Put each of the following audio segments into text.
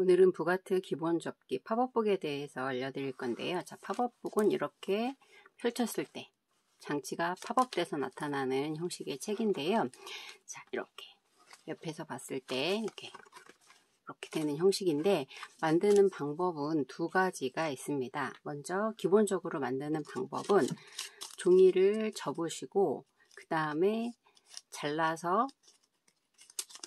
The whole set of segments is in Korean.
오늘은 부가트 기본 접기 팝업북에 대해서 알려드릴 건데요. 자, 팝업북은 이렇게 펼쳤을 때 장치가 팝업돼서 나타나는 형식의 책인데요. 자, 이렇게 옆에서 봤을 때 이렇게 되는 형식인데, 만드는 방법은 두 가지가 있습니다. 먼저 기본적으로 만드는 방법은 종이를 접으시고 그 다음에 잘라서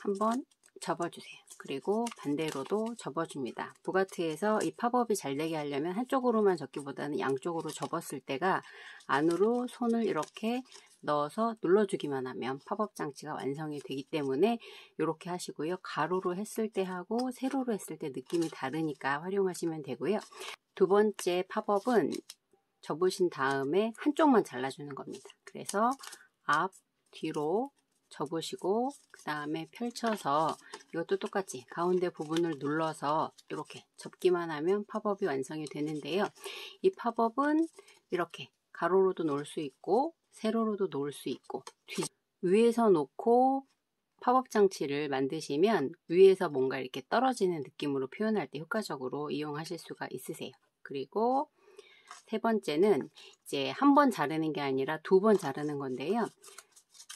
한번 접어주세요. 그리고 반대로도 접어줍니다. 부가트에서 이 팝업이 잘 되게 하려면 한쪽으로만 접기보다는 양쪽으로 접었을 때가 안으로 손을 이렇게 넣어서 눌러주기만 하면 팝업 장치가 완성이 되기 때문에 이렇게 하시고요. 가로로 했을 때 하고 세로로 했을 때 느낌이 다르니까 활용하시면 되고요. 두 번째 팝업은 접으신 다음에 한쪽만 잘라주는 겁니다. 그래서 앞, 뒤로 접으시고 그 다음에 펼쳐서 이것도 똑같이 가운데 부분을 눌러서 이렇게 접기만 하면 팝업이 완성이 되는데요. 이 팝업은 이렇게 가로로도 놓을 수 있고 세로로도 놓을 수 있고 위에서 놓고 팝업 장치를 만드시면 위에서 뭔가 이렇게 떨어지는 느낌으로 표현할 때 효과적으로 이용하실 수가 있으세요. 그리고 세 번째는 이제 한 번 자르는 게 아니라 두 번 자르는 건데요.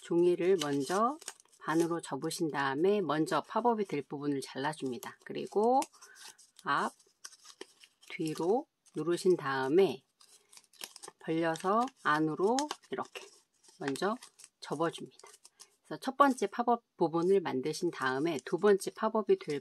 종이를 먼저 반으로 접으신 다음에 먼저 팝업이 될 부분을 잘라줍니다. 그리고 앞, 뒤로 누르신 다음에 벌려서 안으로 이렇게 먼저 접어줍니다. 그래서 첫 번째 팝업 부분을 만드신 다음에 두 번째 팝업이 될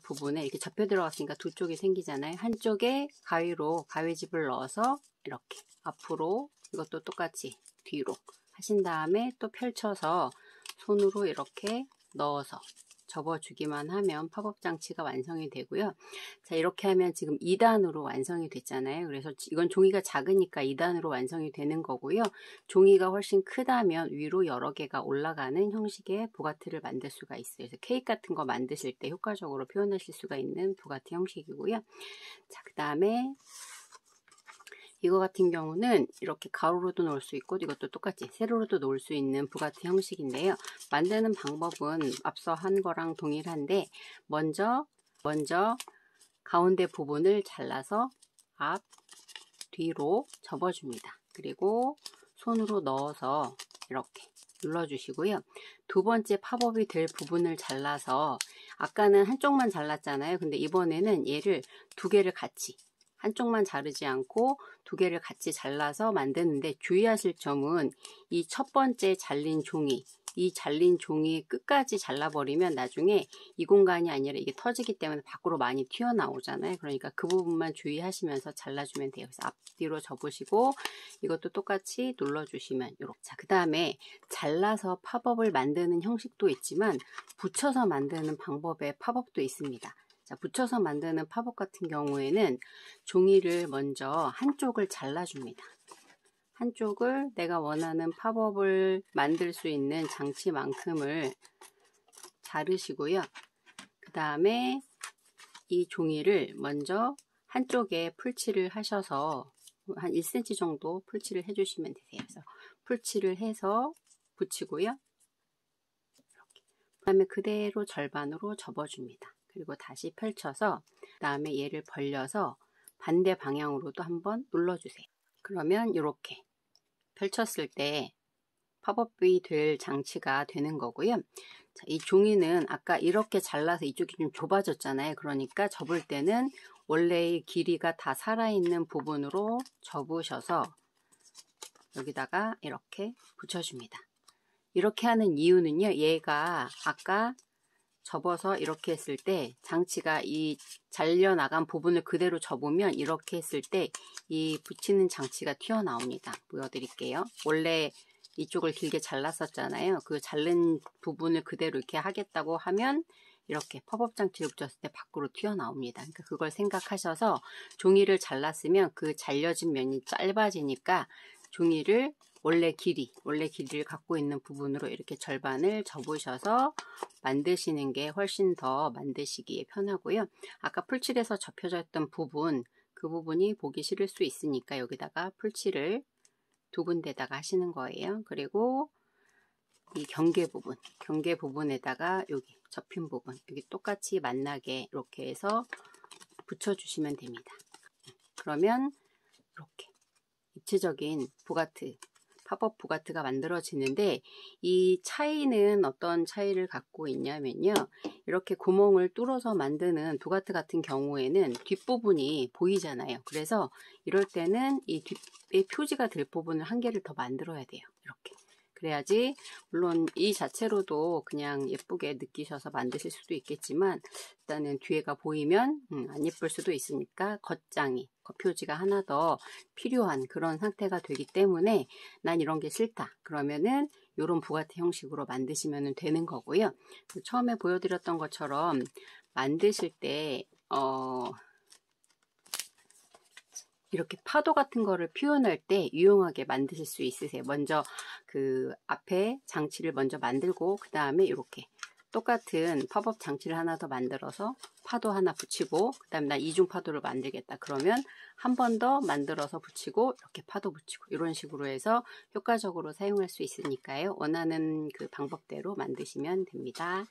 부분에 이렇게 접혀 들어갔으니까 두 쪽이 생기잖아요. 한쪽에 가위로 가위집을 넣어서 이렇게 앞으로, 이것도 똑같이 뒤로 하신 다음에 또 펼쳐서 손으로 이렇게 넣어서 접어주기만 하면 팝업 장치가 완성이 되고요. 자, 이렇게 하면 지금 2단으로 완성이 됐잖아요. 그래서 이건 종이가 작으니까 2단으로 완성이 되는 거고요. 종이가 훨씬 크다면 위로 여러 개가 올라가는 형식의 부가트를 만들 수가 있어요. 그래서 케이크 같은 거 만드실 때 효과적으로 표현하실 수가 있는 부가트 형식이고요. 자, 그 다음에 이거 같은 경우는 이렇게 가로로도 놓을 수 있고 이것도 똑같이 세로로도 놓을 수 있는 부가트 형식인데요. 만드는 방법은 앞서 한 거랑 동일한데 먼저 가운데 부분을 잘라서 앞, 뒤로 접어줍니다. 그리고 손으로 넣어서 이렇게 눌러주시고요. 두 번째 팝업이 될 부분을 잘라서, 아까는 한쪽만 잘랐잖아요. 근데 이번에는 얘를 두 개를 같이, 한쪽만 자르지 않고 두 개를 같이 잘라서 만드는데 주의하실 점은 이 첫 번째 잘린 종이, 이 잘린 종이 끝까지 잘라버리면 나중에 이 공간이 아니라 이게 터지기 때문에 밖으로 많이 튀어나오잖아요. 그러니까 그 부분만 주의하시면서 잘라주면 돼요. 그래서 앞뒤로 접으시고 이것도 똑같이 눌러주시면 이렇게. 자, 그 다음에 잘라서 팝업을 만드는 형식도 있지만 붙여서 만드는 방법의 팝업도 있습니다. 자, 붙여서 만드는 팝업 같은 경우에는 종이를 먼저 한쪽을 잘라줍니다. 한쪽을 내가 원하는 팝업을 만들 수 있는 장치만큼을 자르시고요. 그 다음에 이 종이를 먼저 한쪽에 풀칠을 하셔서 한 1cm 정도 풀칠을 해주시면 되세요. 그래서 풀칠을 해서 붙이고요. 그 다음에 그대로 절반으로 접어줍니다. 그리고 다시 펼쳐서 그 다음에 얘를 벌려서 반대 방향으로도 한번 눌러주세요. 그러면 이렇게 펼쳤을 때 팝업이 될 장치가 되는 거고요. 자, 이 종이는 아까 이렇게 잘라서 이쪽이 좀 좁아졌잖아요. 그러니까 접을 때는 원래의 길이가 다 살아있는 부분으로 접으셔서 여기다가 이렇게 붙여줍니다. 이렇게 하는 이유는요, 얘가 아까 접어서 이렇게 했을 때 장치가 이 잘려나간 부분을 그대로 접으면 이렇게 했을 때 이 붙이는 장치가 튀어나옵니다. 보여드릴게요. 원래 이쪽을 길게 잘랐었잖아요. 그 자른 부분을 그대로 이렇게 하겠다고 하면 이렇게 팝업 장치를 붙였을 때 밖으로 튀어나옵니다. 그러니까 그걸 생각하셔서 종이를 잘랐으면 그 잘려진 면이 짧아지니까 종이를 원래 길이를 갖고 있는 부분으로 이렇게 절반을 접으셔서 만드시는 게 훨씬 더 만드시기에 편하고요. 아까 풀칠해서 접혀져 있던 부분, 그 부분이 보기 싫을 수 있으니까 여기다가 풀칠을 두 군데다가 하시는 거예요. 그리고 이 경계 부분에다가 여기 접힌 부분, 여기 똑같이 만나게 이렇게 해서 붙여주시면 됩니다. 그러면 이렇게 입체적인 부가트, 팝업 부가트가 만들어지는데, 이 차이는 어떤 차이를 갖고 있냐면요, 이렇게 구멍을 뚫어서 만드는 부가트 같은 경우에는 뒷부분이 보이잖아요. 그래서 이럴 때는 이 뒷에 표지가 될 부분을 한 개를 더 만들어야 돼요. 이렇게. 그래야지, 물론 이 자체로도 그냥 예쁘게 느끼셔서 만드실 수도 있겠지만, 일단은 뒤에가 보이면 안 예쁠 수도 있으니까 겉표지가 하나 더 필요한 그런 상태가 되기 때문에 난 이런 게 싫다. 그러면은 이런 부가티 형식으로 만드시면 되는 거고요. 처음에 보여드렸던 것처럼 만드실 때 이렇게 파도 같은 거를 표현할 때 유용하게 만드실 수 있으세요. 먼저 그 앞에 장치를 먼저 만들고 그 다음에 이렇게 똑같은 팝업 장치를 하나 더 만들어서 파도 하나 붙이고, 그 다음에 나 이중 파도를 만들겠다. 그러면 한 번 더 만들어서 붙이고 이렇게 파도 붙이고 이런 식으로 해서 효과적으로 사용할 수 있으니까요. 원하는 그 방법대로 만드시면 됩니다.